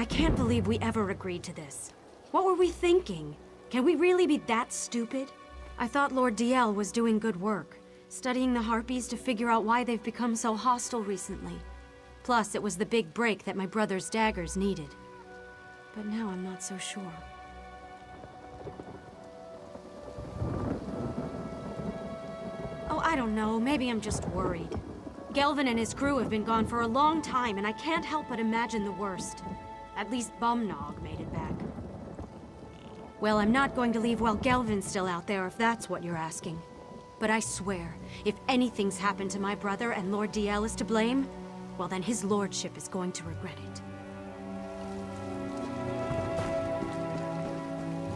I can't believe we ever agreed to this. What were we thinking? Can we really be that stupid? I thought Lord DL was doing good work, studying the Harpies to figure out why they've become so hostile recently. Plus, it was the big break that my brother's daggers needed. But now I'm not so sure. Oh, I don't know. Maybe I'm just worried. Gelvin and his crew have been gone for a long time, and I can't help but imagine the worst. At least Bumnog made it back. Well, I'm not going to leave while Gelvin's still out there, if that's what you're asking. But I swear, if anything's happened to my brother and Lord DL is to blame, well then his lordship is going to regret it.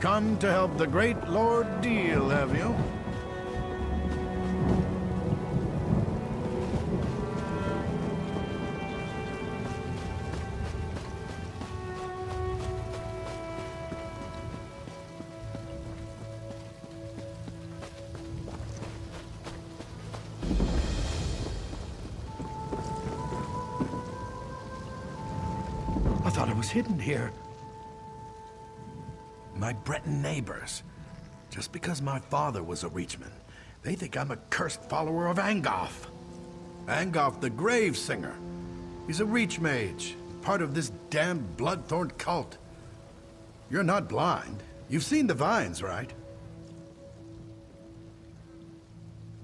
Come to help the great Lord DL, have you? I thought it was hidden here. My Breton neighbors. Just because my father was a Reachman, they think I'm a cursed follower of Angoff. Angoff the Grave Singer. He's a Reach Mage, part of this damned Bloodthorn cult. You're not blind. You've seen the vines, right?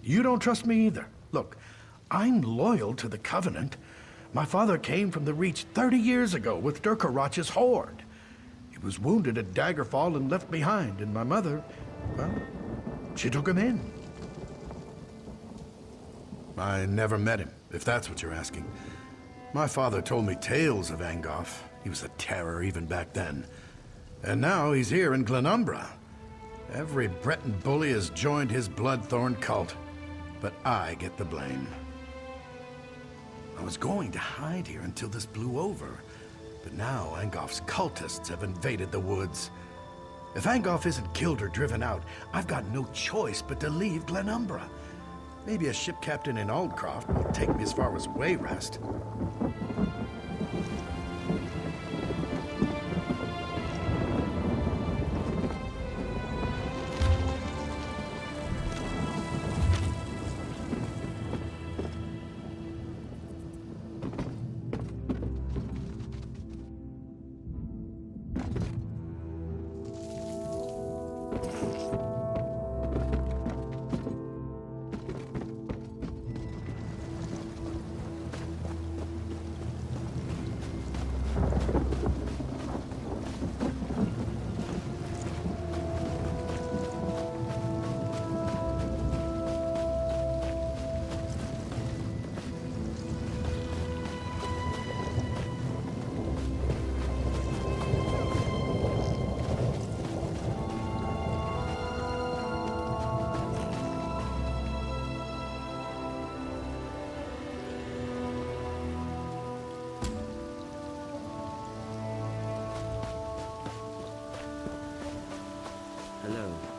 You don't trust me either. Look, I'm loyal to the Covenant. My father came from the Reach 30 years ago with Durkarach's horde. He was wounded at Daggerfall and left behind, and my mother, well, she took him in. I never met him, if that's what you're asking. My father told me tales of Angoff. He was a terror even back then. And now he's here in Glenumbra. Every Breton bully has joined his Bloodthorn cult, but I get the blame. I was going to hide here until this blew over, but now Angoff's cultists have invaded the woods. If Angoff isn't killed or driven out, I've got no choice but to leave Glenumbra. Maybe a ship captain in Aldcroft will take me as far as Wayrest. Hello.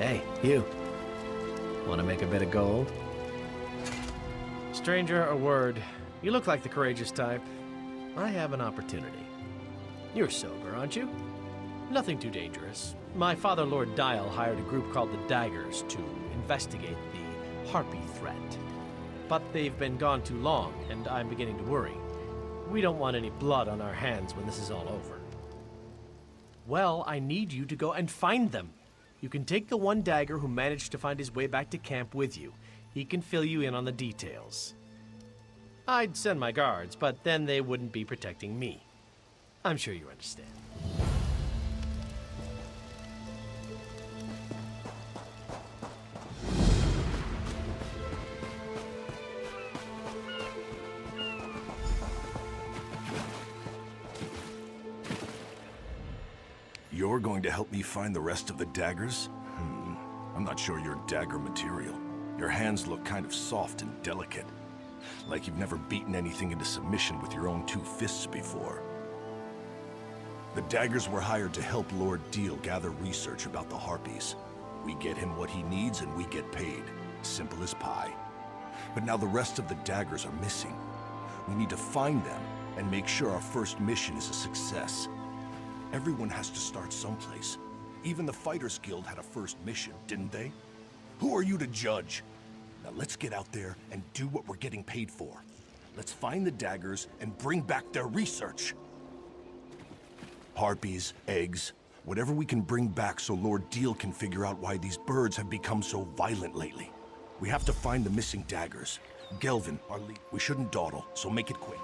Hey, you. Want to make a bit of gold? Stranger, a word. You look like the courageous type. I have an opportunity. You're sober, aren't you? Nothing too dangerous. My father, Lord Dial, hired a group called the Daggers to investigate the Harpy threat. But they've been gone too long, and I'm beginning to worry. We don't want any blood on our hands when this is all over. Well, I need you to go and find them. You can take the one dagger who managed to find his way back to camp with you. He can fill you in on the details. I'd send my guards, but then they wouldn't be protecting me. I'm sure you understand. You're going to help me find the rest of the daggers? I'm not sure you're dagger material. Your hands look kind of soft and delicate. Like you've never beaten anything into submission with your own two fists before. The daggers were hired to help Lord Deal gather research about the Harpies. We get him what he needs and we get paid. Simple as pie. But now the rest of the daggers are missing. We need to find them and make sure our first mission is a success. Everyone has to start someplace. Even the Fighters Guild had a first mission, didn't they? Who are you to judge? Now let's get out there and do what we're getting paid for. Let's find the daggers and bring back their research. Harpies, eggs, whatever we can bring back so Lord Deal can figure out why these birds have become so violent lately. We have to find the missing daggers. Gelvin, our lead. We shouldn't dawdle, so make it quick.